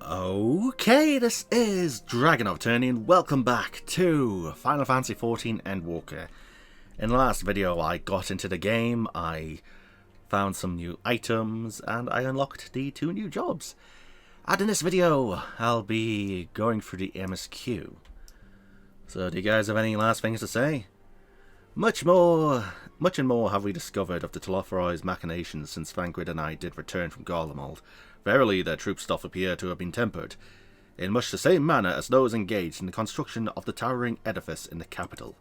Okay, this is DragonofEternity and welcome back to Final Fantasy XIV Endwalker. In the last video I got into the game, I found some new items, and I unlocked the 2 new jobs. And in this video, I'll be going through the MSQ. So do you guys have any last things to say? Much and more have we discovered of the Telophoroi's machinations since Thancred and I did return from Garlemald. Verily, their troop stuff appear to have been tempered, in much the same manner as those engaged in the construction of the towering edifice in the capital.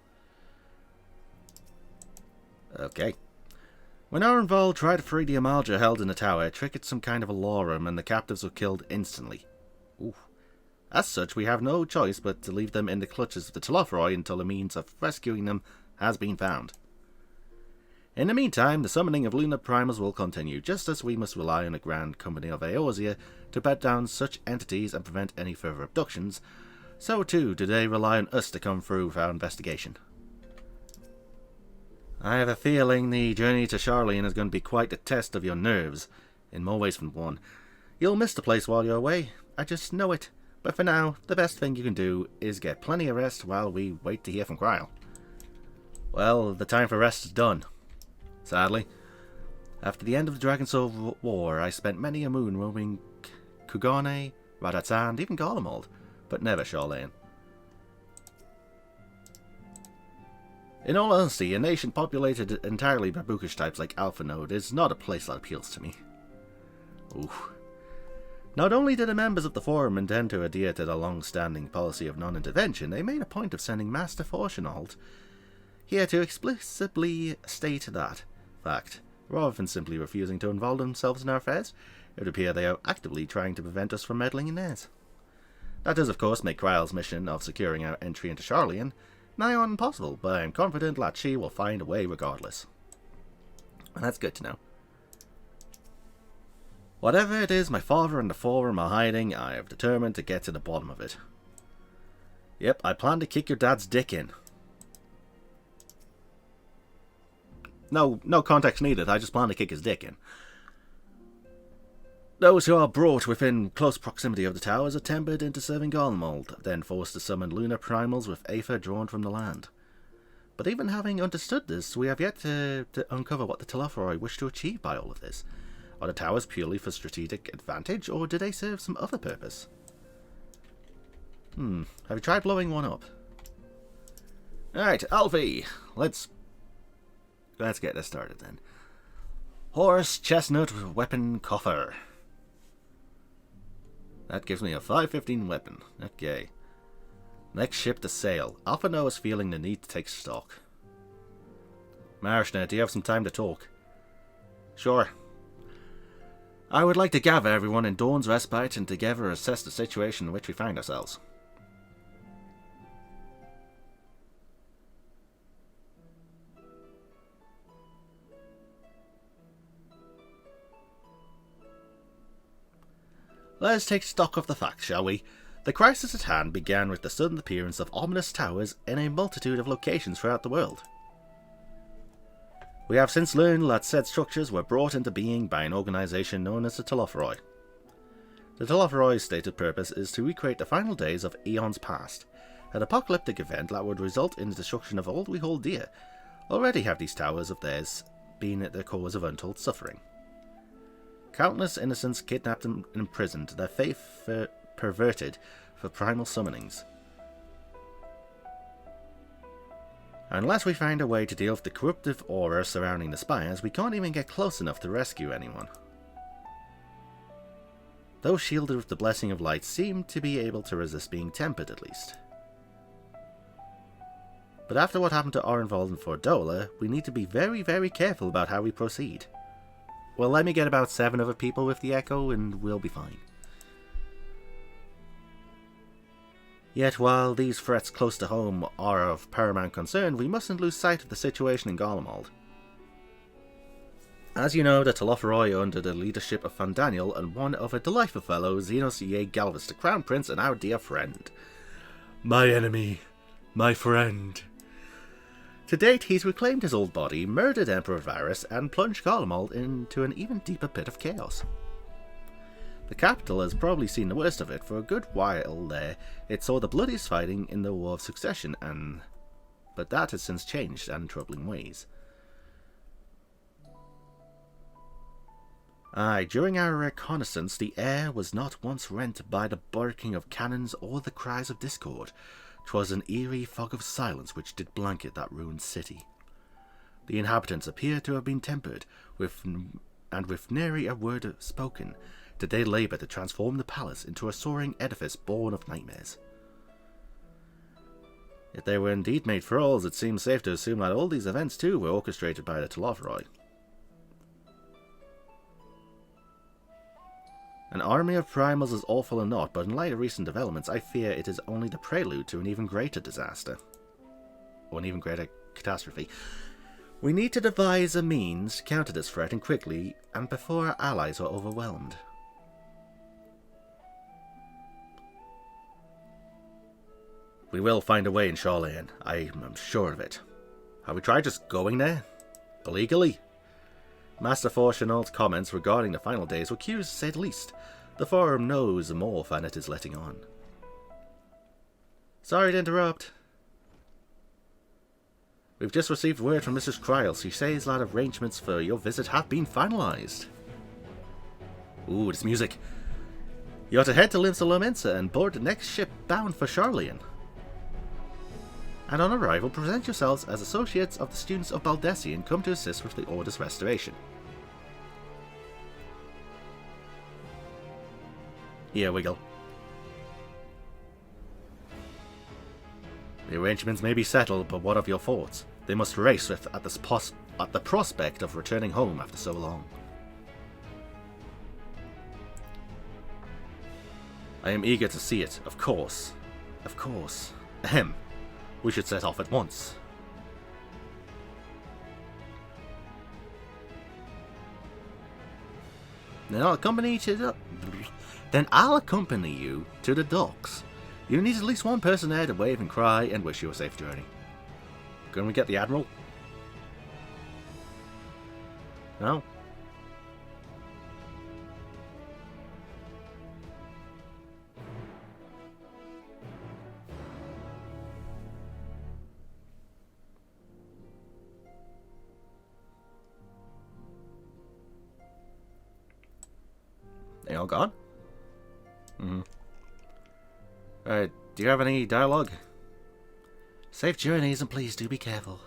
Okay. When Arenvald tried to free the Amalja held in the tower, it triggered some kind of alarm and the captives were killed instantly. Ooh. As such, we have no choice but to leave them in the clutches of the Telophoroi until a means of rescuing them has been found. In the meantime, the summoning of lunar primals will continue, just as we must rely on the Grand Company of Eorzea to bed down such entities and prevent any further abductions. So too do they rely on us to come through with our investigation. I have a feeling the journey to Sharlayan is going to be quite a test of your nerves, in more ways than one. You'll miss the place while you're away, I just know it, but for now, the best thing you can do is get plenty of rest while we wait to hear from Kryl. Well, the time for rest is done. Sadly, after the end of the Dragonsoul War, I spent many a moon roaming Kugane, radz-at-han, and even Garlemald, but never Sharlayan. In all honesty, a nation populated entirely by bookish types like Alpha Node is not a place that appeals to me. Ooh. Not only did the members of the Forum intend to adhere to the long-standing policy of non-intervention, they made a point of sending Master Fortunald here to explicitly state that fact, rather than simply refusing to involve themselves in our affairs. It would appear they are actively trying to prevent us from meddling in theirs. That does of course make Kryl's mission of securing our entry into Sharlayan nigh on impossible, but I am confident that she will find a way regardless. And that's good to know. Whatever it is my father and the Forum are hiding, I have determined to get to the bottom of it. Yep, I plan to kick your dad's dick in. No context needed, I just plan to kick his dick in. Those who are brought within close proximity of the towers are tempered into serving Garlemald, then forced to summon lunar primals with aether drawn from the land. But even having understood this, we have yet to uncover what the Telophoroi wish to achieve by all of this. Are the towers purely for strategic advantage, or do they serve some other purpose? Have you tried blowing one up? Alright, Alfie, let's get this started then. Horse, chestnut, weapon, coffer. That gives me a 515 weapon. Okay. Next ship to sail. Alpha Noah is feeling the need to take stock. Marishna, do you have some time to talk? Sure. I would like to gather everyone in Dawn's Respite and together assess the situation in which we find ourselves. Let's take stock of the facts, shall we? The crisis at hand began with the sudden appearance of ominous towers in a multitude of locations throughout the world. We have since learned that said structures were brought into being by an organisation known as the Telophoroi. The Telophoroi's stated purpose is to recreate the final days of eons past, an apocalyptic event that would result in the destruction of all we hold dear. Already have these towers of theirs been the cause of untold suffering. Countless innocents kidnapped and imprisoned, their faith perverted for primal summonings. Unless we find a way to deal with the corruptive aura surrounding the spires, we can't even get close enough to rescue anyone. Those shielded with the blessing of light seem to be able to resist being tempered at least. But after what happened to Arenvald and Fordola, we need to be very, very careful about how we proceed. Well, let me get about 7 other people with the Echo and we'll be fine. Yet while these threats close to home are of paramount concern, we mustn't lose sight of the situation in Garlemald. As you know, the Telophoroi are under the leadership of Fandaniel and one of a delightful fellow, Xenos Ye Galvus, the Crown Prince and our dear friend. My enemy, my friend. To date, he's reclaimed his old body, murdered Emperor Varus, and plunged Garlemald into an even deeper pit of chaos. The capital has probably seen the worst of it. For a good while there, it saw the bloodiest fighting in the War of Succession, but that has since changed and in troubling ways. Aye, during our reconnaissance, the air was not once rent by the barking of cannons or the cries of discord. 'Twas an eerie fog of silence which did blanket that ruined city. The inhabitants appear to have been tempered, with nary a word spoken, did they labour to transform the palace into a soaring edifice born of nightmares. If they were indeed made thralls, it seems safe to assume that all these events too were orchestrated by the Talovroi. An army of primals is awful or not, but in light of recent developments, I fear it is only the prelude to an even greater disaster. Or an even greater catastrophe. We need to devise a means to counter this threat, and quickly, and before our allies are overwhelmed. We will find a way in Charlayan, I am sure of it. Have we tried just going there? Illegally? Master Fortunal's comments regarding the final days were curious to say the least. The forum knows more than it is letting on. Sorry to interrupt. We've just received word from Mrs. Kryles. She says that arrangements for your visit have been finalized. Ooh, this music. You are to head to Limsa Lomensa and board the next ship bound for Charlayan. And on arrival, present yourselves as associates of the students of Baldessi and come to assist with the Order's restoration. Here we go. The arrangements may be settled, but what of your thoughts? They must race at the prospect of returning home after so long. I am eager to see it, of course. Of course. Ahem. We should set off at once. Then I'll accompany you to the docks. You need at least one person there to wave and cry and wish you a safe journey. Can we get the Admiral? No? They all gone? Alright, do you have any dialogue? Safe journeys and please do be careful.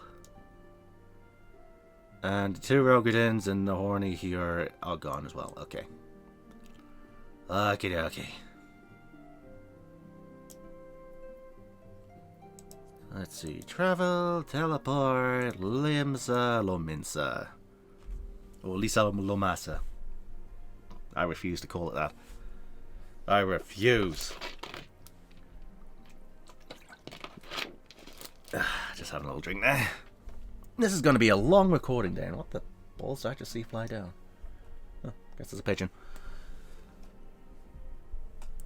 And the two Rogadins and the Horny here are all gone as well. Okay. Okay. Let's see. Travel, teleport, Limsa Lominsa. Or Lisa Lomasa. I refuse to call it that. I refuse. Just having a little drink there. This is going to be a long recording day. And what the balls did I just see fly down? Oh, guess it's a pigeon.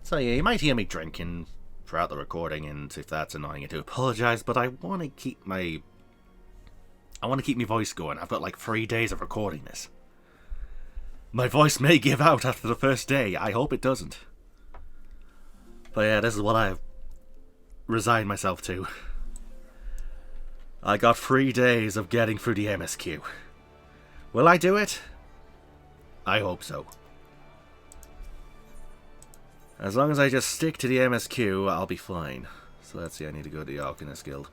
So yeah, you might hear me drinking throughout the recording, and if that's annoying, I do apologise. But I want to keep my voice going. I've got like 3 days of recording this. My voice may give out after the first day. I hope it doesn't. But yeah, this is what I've resigned myself to. I got 3 days of getting through the MSQ. Will I do it? I hope so. As long as I just stick to the MSQ, I'll be fine. So let's see, I need to go to the Alchemist Guild.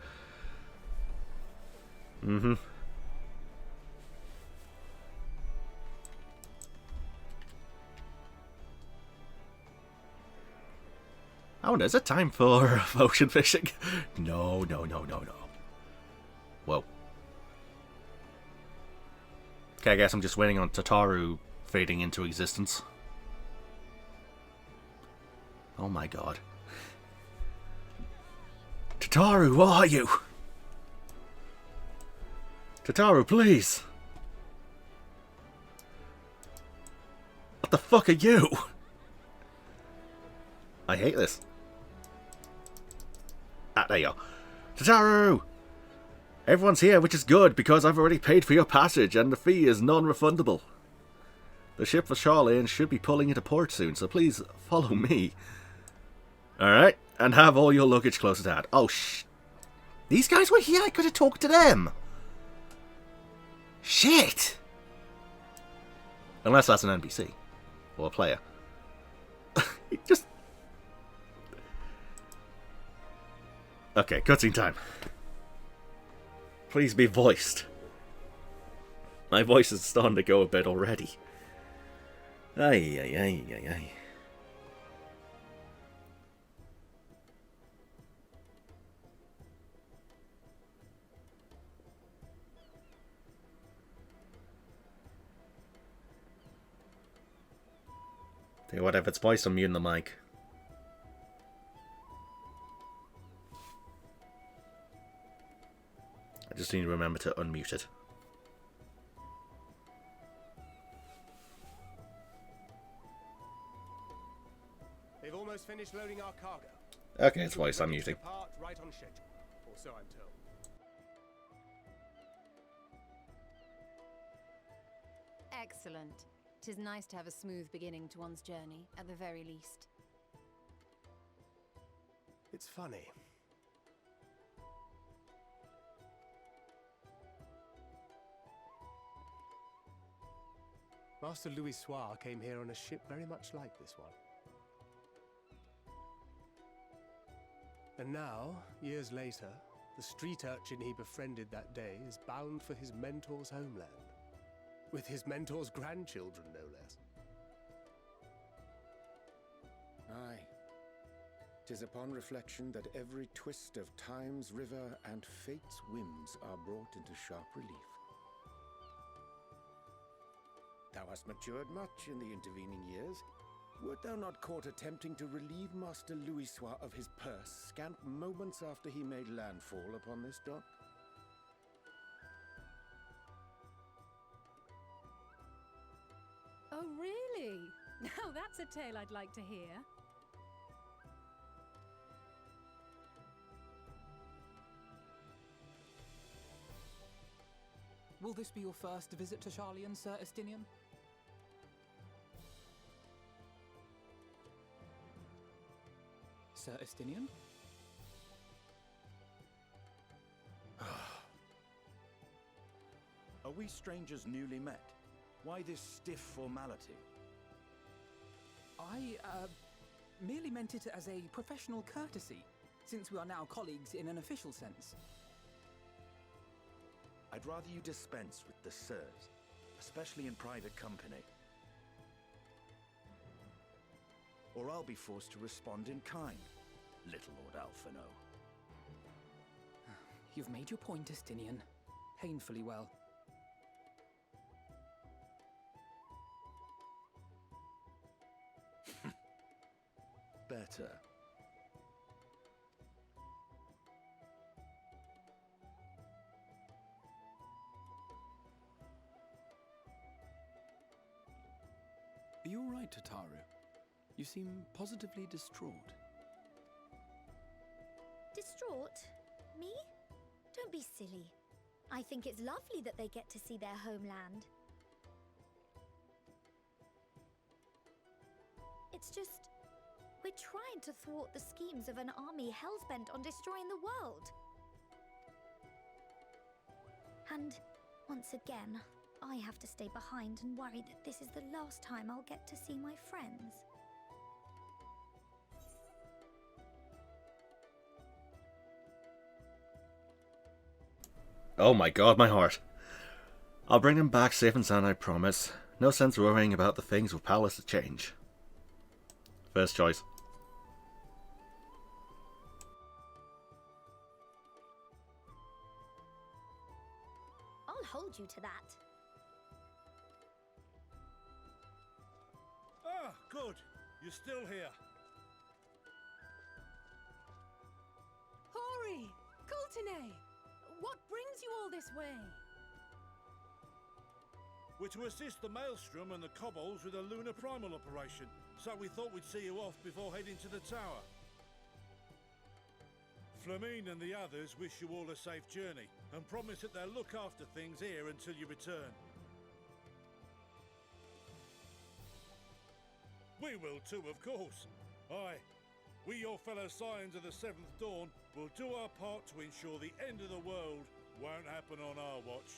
Oh, is it time for ocean fishing? No. Whoa. Okay, I guess I'm just waiting on Tataru fading into existence. Oh my god. Tataru, where are you? Tataru, please! What the fuck are you? I hate this. Ah, there you go. Tataru! Everyone's here, which is good, because I've already paid for your passage, and the fee is non-refundable. The ship for Charlene should be pulling into port soon, so please follow me. Alright, and have all your luggage close at hand. Oh, these guys were here, I could have talked to them. Shit! Unless that's an NPC. Or a player. Just... Okay, cutscene time. Please be voiced. My voice is starting to go a bit already. Ay, ay, ay, ay, ay. Tell you what, if it's voiced, I'm muting the mic. I just need to remember to unmute it. They've almost finished loading our cargo. Okay, it's voiced, I'm muting. Right on schedule, or so I'm told. Excellent. 'Tis nice to have a smooth beginning to one's journey, at the very least. It's funny. Master Louis Soir came here on a ship very much like this one. And now, years later, the street urchin he befriended that day is bound for his mentor's homeland. With his mentor's grandchildren, no less. Aye. 'Tis upon reflection that every twist of time's river and fate's whims are brought into sharp relief. Thou hast matured much in the intervening years. Wert thou not caught attempting to relieve Master Louis Soir of his purse scant moments after he made landfall upon this dock? Oh, really? Now that's a tale I'd like to hear. Will this be your first visit to Charlian, Sir Estinian? Sir Estinian? Are we strangers newly met? Why this stiff formality? I, merely meant it as a professional courtesy, since we are now colleagues in an official sense. I'd rather you dispense with the sirs, especially in private company. Or I'll be forced to respond in kind, little Lord Alphino. You've made your point, Estinian. Painfully well. Better. Are you all right, Tataru? You seem positively distraught. Distraught? Me? Don't be silly. I think it's lovely that they get to see their homeland. It's just... we're trying to thwart the schemes of an army hellbent on destroying the world. And, once again, I have to stay behind and worry that this is the last time I'll get to see my friends. Oh my god, my heart. I'll bring them back safe and sound, I promise. No sense worrying about the things with powerless to change. First choice. I'll hold you to that. Ah, good. You're still here. Hori! Kultine! What brings you all this way? We're to assist the Maelstrom and the Kobolds with a lunar primal operation, so we thought we'd see you off before heading to the tower. Flamine and the others wish you all a safe journey, and promise that they'll look after things here until you return. We will too, of course. Aye, we, your fellow Scions of the Seventh Dawn, will do our part to ensure the end of the world won't happen on our watch.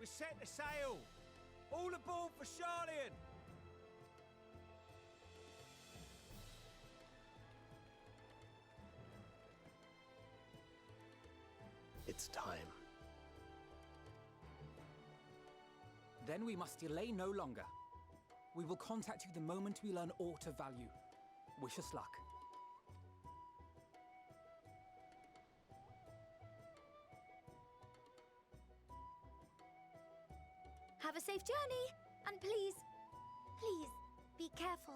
We set the sail! All aboard for Charlian! It's time. Then we must delay no longer. We will contact you the moment we learn aught of value. Wish us luck. Have a safe journey, and please, be careful.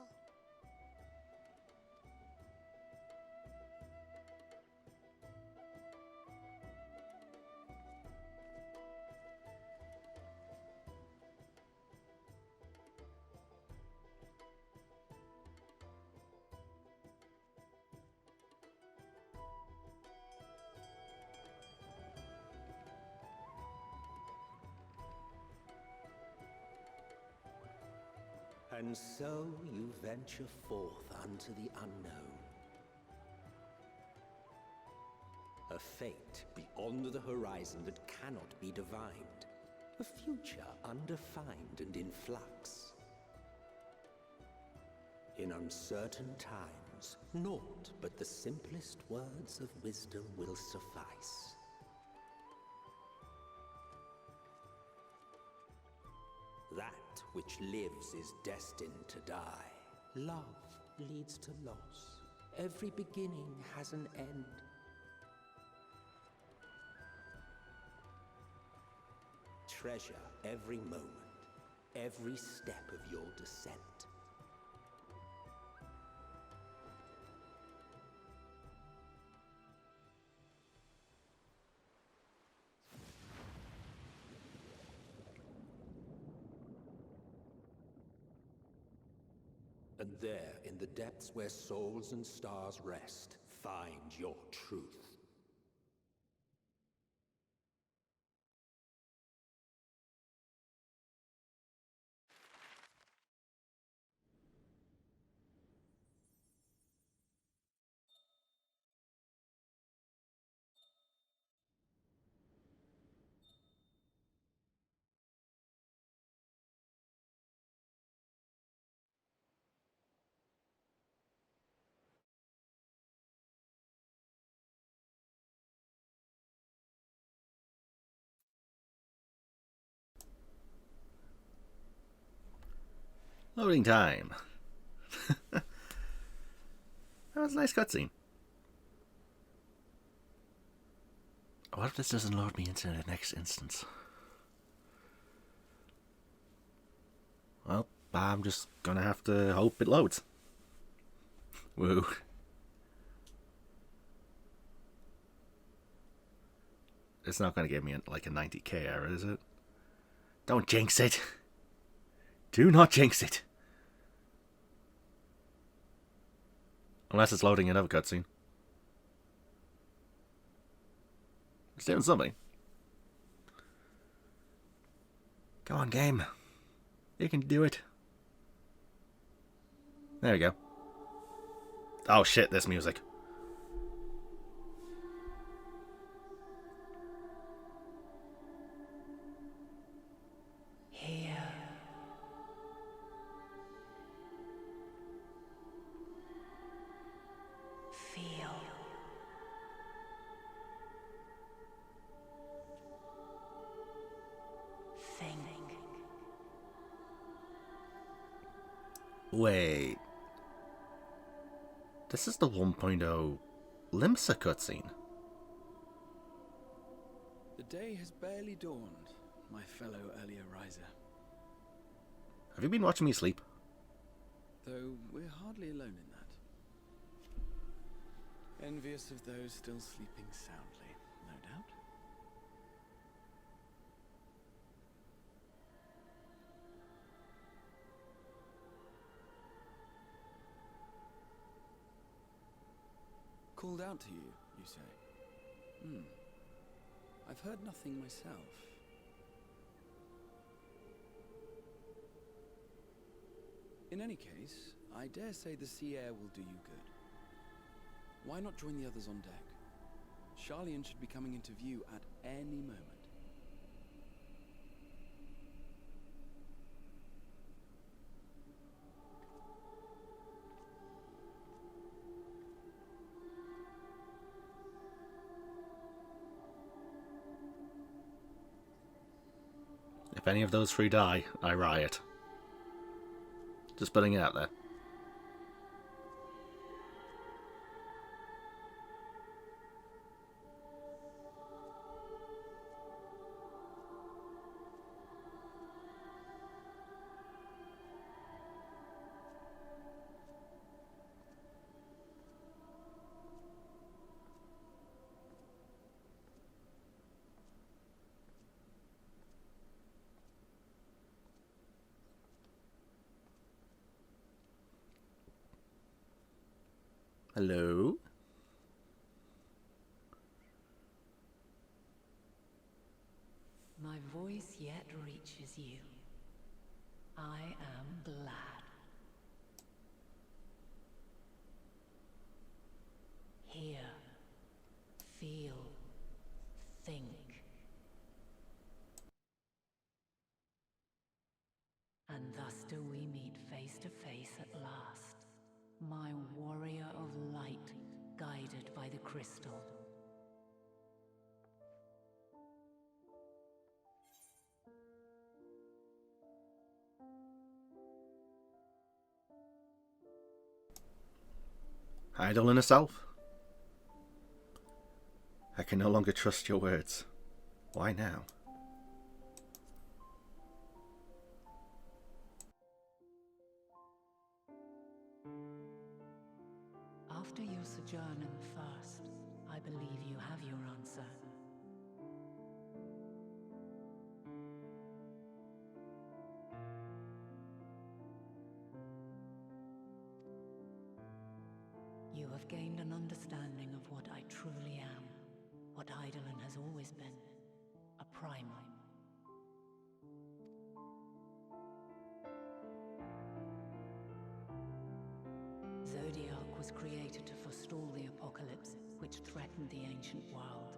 And so you venture forth unto the unknown. A fate beyond the horizon that cannot be divined. A future undefined and in flux. In uncertain times, naught but the simplest words of wisdom will suffice. That which lives is destined to die. Love leads to loss. Every beginning has an end. Treasure every moment, every step of your descent. And there, in the depths where souls and stars rest, find your truth. Loading time. That was a nice cutscene. What if this doesn't load me into the next instance? Well, I'm just gonna have to hope it loads. Woo. It's not gonna give me like a 90k error, is it? Don't jinx it. Do not jinx it. Unless it's loading another cutscene. It's doing something. Come on, game. You can do it. There we go. Oh shit, this music. Wait. This is the 1.0 Limsa cutscene. The day has barely dawned, my fellow earlier riser. Have you been watching me sleep? Though we're hardly alone in that. Envious of those still sleeping soundly, no doubt. Called out to you, you say? I've heard nothing myself. In any case, I dare say the sea air will do you good. Why not join the others on deck? Charlian should be coming into view at any moment. If any of those three die, I riot. Just putting it out there. Hello? My voice yet reaches you. I am glad. Hear, feel, think. And thus do we meet face to face at last. My warrior of light, guided by the crystal. Idle in herself. I can no longer trust your words. Why now? After your sojourn in the First, I believe you have your answer. You have gained an understanding of what I truly am, what Eidolon has always been, a primal. Zodiac was created to forestall the apocalypse which threatened the ancient world,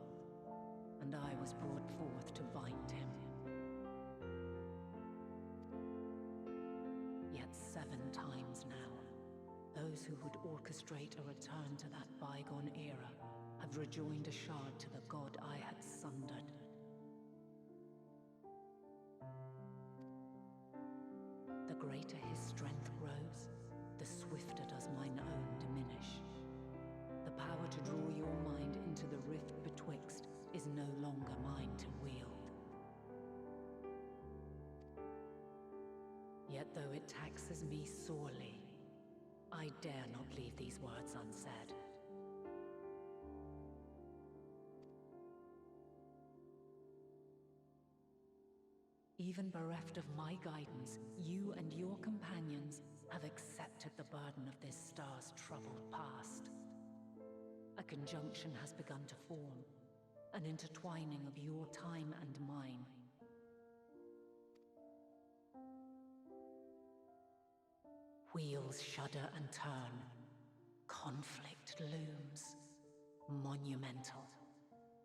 and I was brought forth to bind him. Yet 7 times now, those who would orchestrate a return to that bygone era have rejoined a shard to the god I had sundered. The greater his strength grows, the swifter does mine own diminish. The power to draw your mind into the rift betwixt is no longer mine to wield. Yet though it taxes me sorely, I dare not leave these words unsaid. Even bereft of my guidance, you and your companions have accepted the burden of this star's troubled past. A conjunction has begun to form, an intertwining of your time and mine. Wheels shudder and turn. Conflict looms, monumental,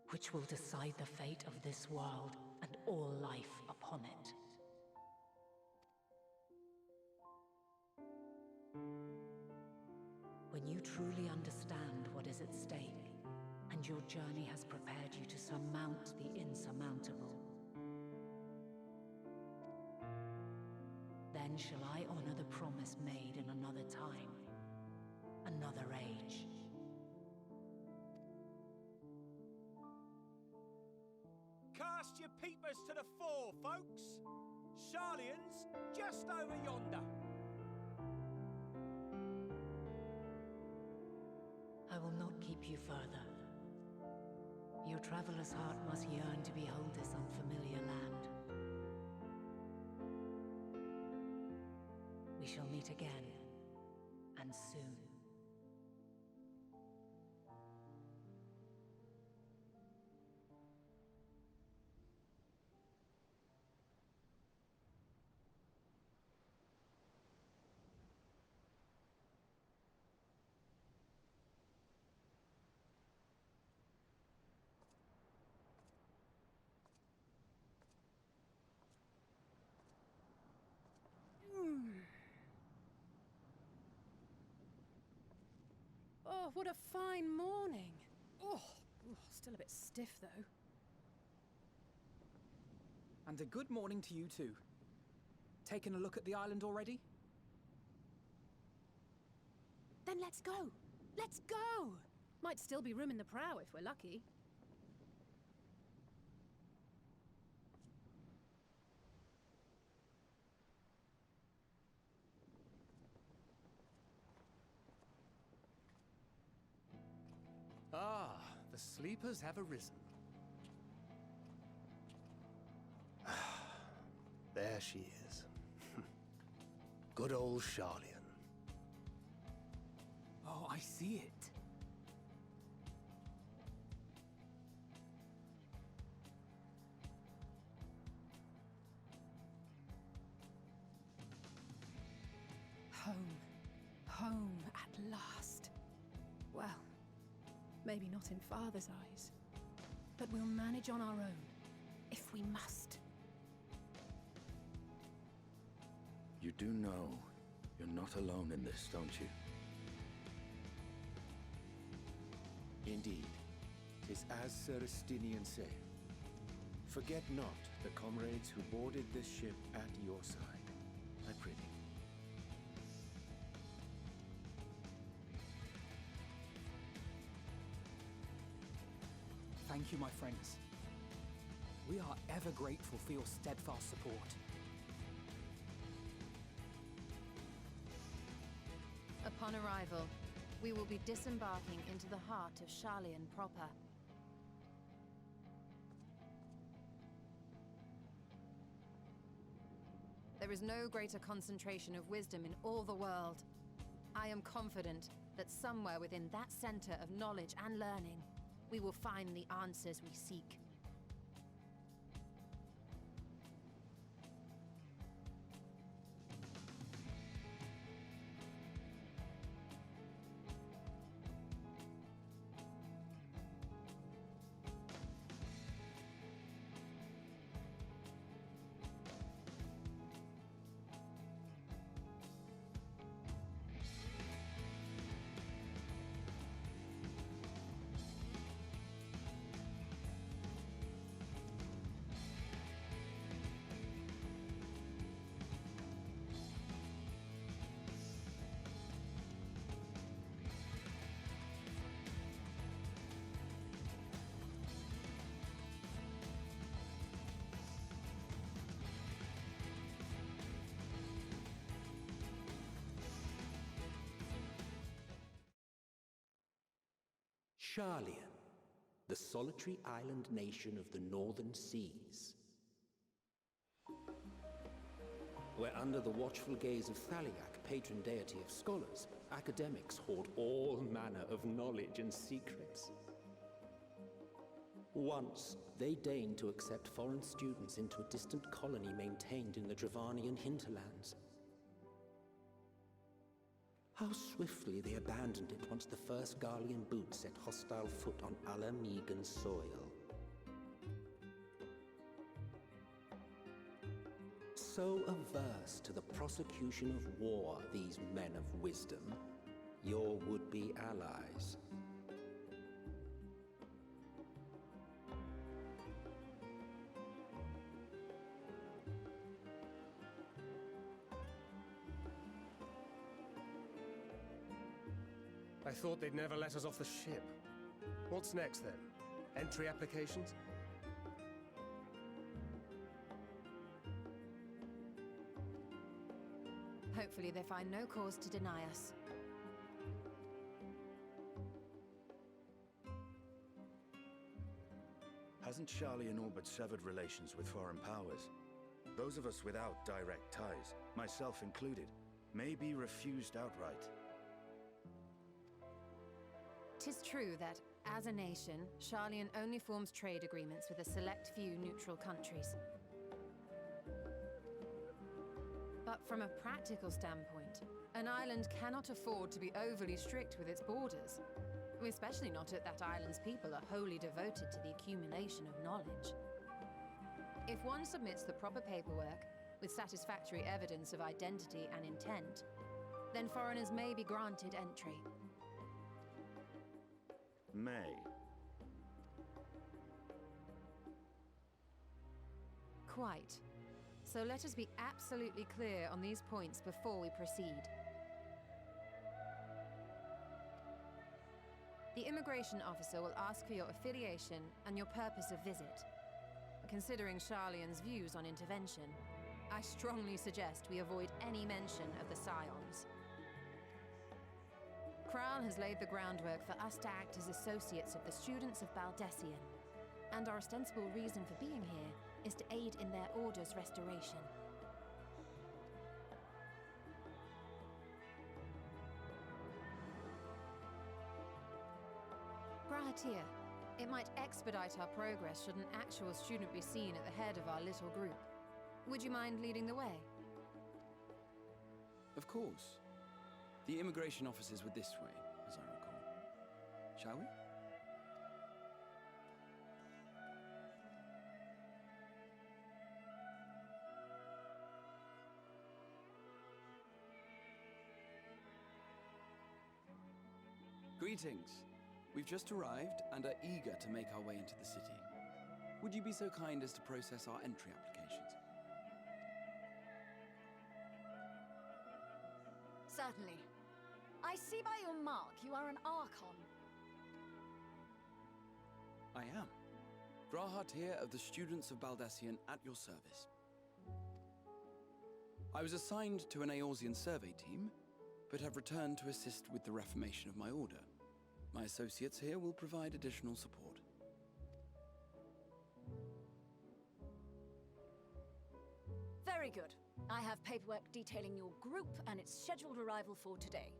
which will decide the fate of this world and all life upon it. When you truly understand what is at stake, and your journey has prepared you to surmount the insurmountable, then shall I honor the promise made in another time, another age. Cast your peepers to the fore, folks. Charlian's just over yonder. I will not keep you further. Your traveler's heart must yearn to behold this unfamiliar land. We shall meet again, and soon. what a fine morning. Oh, still a bit stiff though. And a good morning to you too. Taken a look at the island already? Then let's go! Let's go! Might still be room in the prow if we're lucky. Ah, the sleepers have arisen. There she is. Good old Charlian. Oh, I see it. Home. Home at last. Well, maybe not in Father's eyes. But we'll manage on our own, if we must. You do know you're not alone in this, don't you? Indeed, 'tis as Sir Estinian saith. Forget not the comrades who boarded this ship at your side, I prithee. Thank you, my friends. We are ever grateful for your steadfast support. Upon arrival, we will be disembarking into the heart of Charlian proper. There is no greater concentration of wisdom in all the world. I am confident that somewhere within that center of knowledge and learning, we will find the answers we seek. Charlian, the solitary island nation of the northern seas. Where under the watchful gaze of Thaliak, patron deity of scholars, academics hoard all manner of knowledge and secrets. Once, they deigned to accept foreign students into a distant colony maintained in the Dravanian hinterlands. How swiftly they abandoned it once the first Garlean boot set hostile foot on Alamegan soil. So averse to the prosecution of war, these men of wisdom, your would-be allies. I thought they'd never let us off the ship. What's next, then? Entry applications? Hopefully they find no cause to deny us. Hasn't Charlian all but severed relations with foreign powers? Those of us without direct ties, myself included, may be refused outright. 'Tis true that, as a nation, Charlian only forms trade agreements with a select few neutral countries. But from a practical standpoint, an island cannot afford to be overly strict with its borders, especially not if that island's people are wholly devoted to the accumulation of knowledge. If one submits the proper paperwork, with satisfactory evidence of identity and intent, then foreigners may be granted entry. May. Quite. So let us be absolutely clear on these points before we proceed. The immigration officer will ask for your affiliation and your purpose of visit. Considering Sharlayan's views on intervention, I strongly suggest we avoid any mention of the Scions. Kral has laid the groundwork for us to act as associates of the students of Baldesion, and our ostensible reason for being here is to aid in their order's restoration. Grahatir, it might expedite our progress should an actual student be seen at the head of our little group. Would you mind leading the way? Of course. The immigration officers were this way, as I recall. Shall we? Greetings. We've just arrived and are eager to make our way into the city. Would you be so kind as to process our entry applications? Certainly. I see by your mark you are an Archon. I am. Grahatir of the Students of Baldesion at your service. I was assigned to an Eorzean survey team, but have returned to assist with the reformation of my order. My associates here will provide additional support. Very good. I have paperwork detailing your group and its scheduled arrival for today.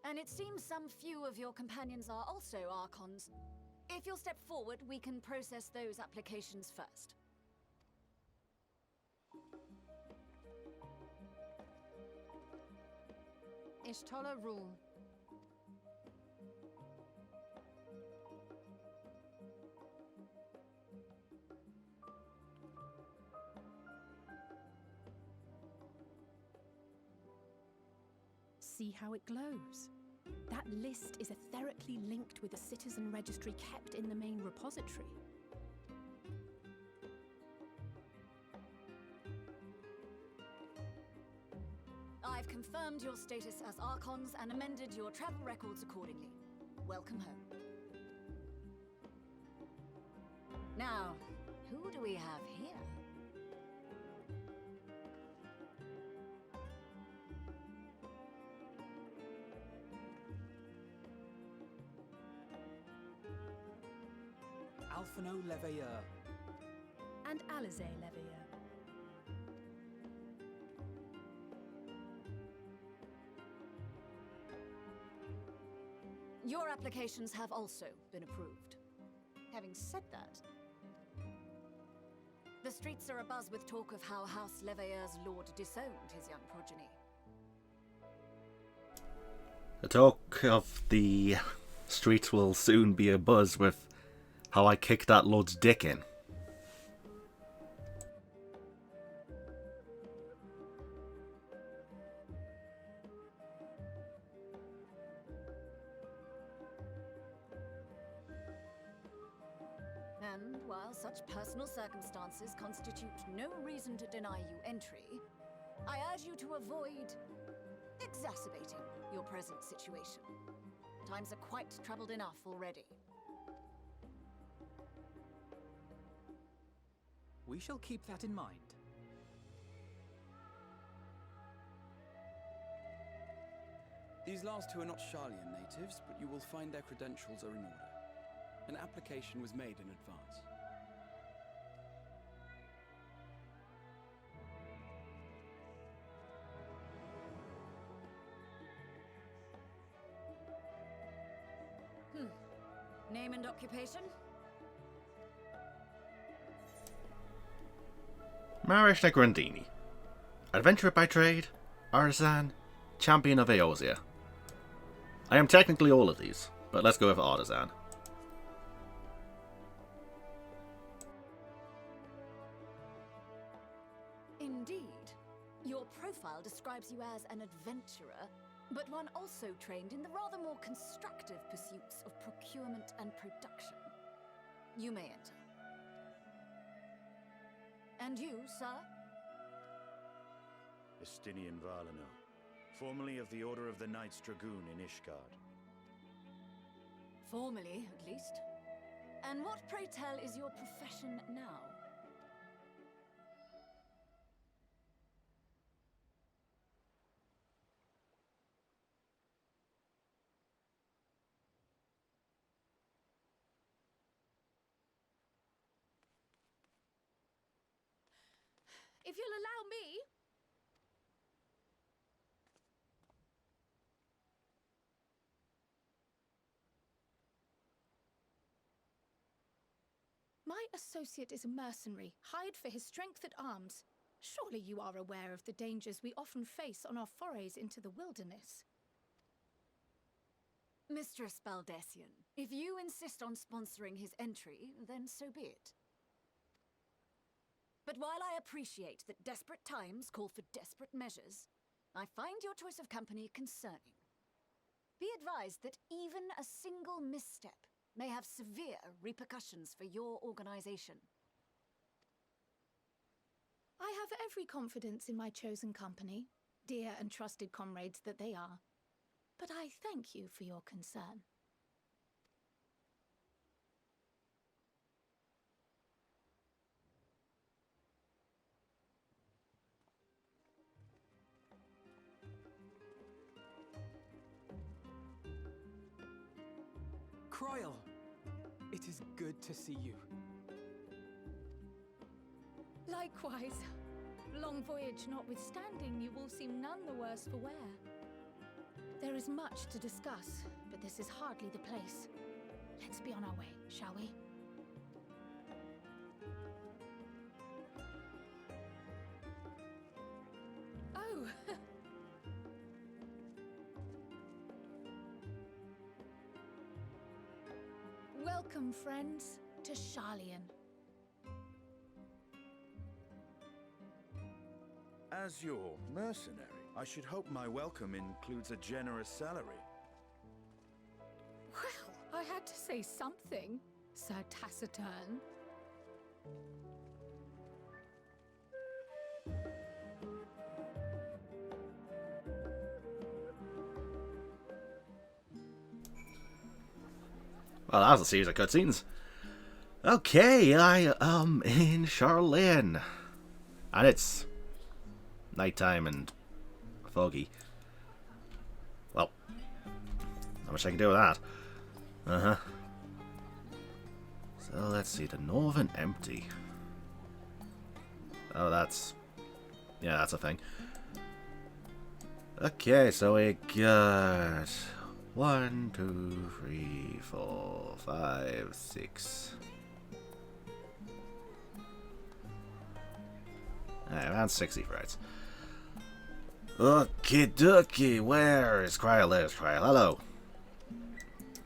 And it seems some few of your companions are also Archons. If you'll step forward, we can process those applications first. Ishtola rule. See how it glows. That list is etherically linked with the citizen registry kept in the main repository. I've confirmed your status as Archons and amended your travel records accordingly. Welcome home. Now, who do we have here? Alphino Leveilleur. And Alize Leveilleur. Your applications have also been approved. Having said that, the streets are abuzz with talk of how House Leveilleur's lord disowned his young progeny. The talk of the streets will soon be abuzz with how I kicked that lord's dick in. And while such personal circumstances constitute no reason to deny you entry, I urge you to avoid exacerbating your present situation. Times are quite troubled enough already. We shall keep that in mind. These last two are not Sharlayan natives, but you will find their credentials are in order. An application was made in advance. Name and occupation? Marish Negrandini. Adventurer by trade, artisan, champion of Eorzea. I am technically all of these, but let's go with artisan. Indeed. Your profile describes you as an adventurer, but one also trained in the rather more constructive pursuits of procurement and production. You may enter. And you, sir? Estinian Valeno, formerly of the Order of the Knights Dragoon in Ishgard. Formally, at least. And what, pray tell, is your profession now? If you'll allow me... My associate is a mercenary, hired for his strength at arms. Surely you are aware of the dangers we often face on our forays into the wilderness. Mistress Baldessian, if you insist on sponsoring his entry, then so be it. But while I appreciate that desperate times call for desperate measures, I find your choice of company concerning. Be advised that even a single misstep may have severe repercussions for your organization. I have every confidence in my chosen company, dear and trusted comrades that they are. But I thank you for your concern. Kryl, it is good to see you. Likewise. Long voyage notwithstanding, you all seem none the worse for wear. There is much to discuss, but this is hardly the place. Let's be on our way, shall we? Oh! Welcome, friends, to Sharlayan. As your mercenary, I should hope my welcome includes a generous salary. Well, I had to say something, Sir Taciturn. Well, that was a series of cutscenes. Okay, I am in Sharlayan. And it's nighttime and foggy. Well, not much I can do with that. So let's see, the Northern Empty. Oh, that's... yeah, that's a thing. Okay, so we got... 1, 2, 3, 4, 5, 6. Around 60 frights. Okie dokie, where is Kryl? There's Kryl. Hello.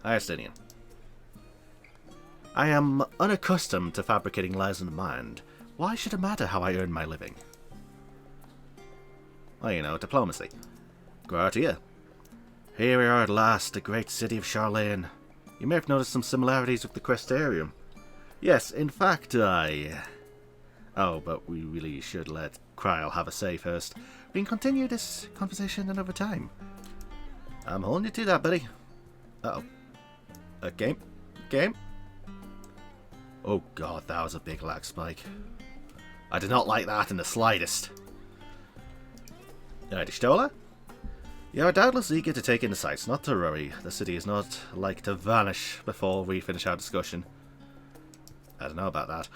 Hi, Estinian. I am unaccustomed to fabricating lies in the mind. Why should it matter how I earn my living? Well, you know, diplomacy. Gratia. Here we are at last, the great city of Sharlayan. You may have noticed some similarities with the Crestarium. Yes, in fact, Oh, but we really should let Kryl have a say first. We can continue this conversation another time. I'm holding you to that, buddy. Uh-oh. Game? Game? Oh god, that was a big lag spike. I did not like that in the slightest. Stola? You are doubtless eager to take in the sights, not to worry. The city is not like to vanish before we finish our discussion. I don't know about that.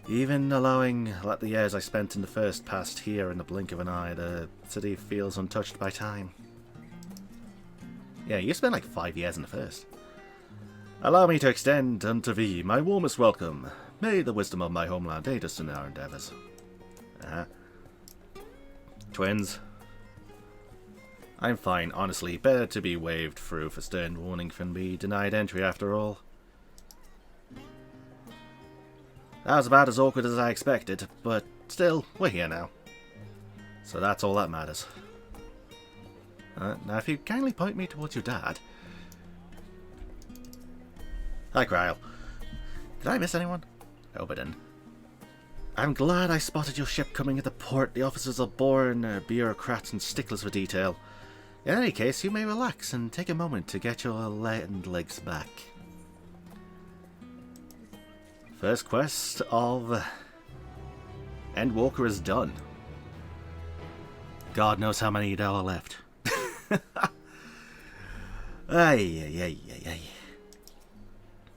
Even allowing the years I spent in the first past here in the blink of an eye, the city feels untouched by time. Yeah, you spent like 5 years in the first. Allow me to extend unto thee my warmest welcome. May the wisdom of my homeland aid us in our endeavours. Twins. I'm fine, honestly. Better to be waved through for stern warning than be denied entry after all. That was about as awkward as I expected, but still, we're here now. So that's all that matters. Now, if you kindly point me towards your dad. Hi, Cryle. Did I miss anyone? I hope I didn't. I'm glad I spotted your ship coming into port. The officers are born bureaucrats and sticklers for detail. In any case, you may relax and take a moment to get your legs back. First quest of Endwalker is done. God knows how many there are left. Ay.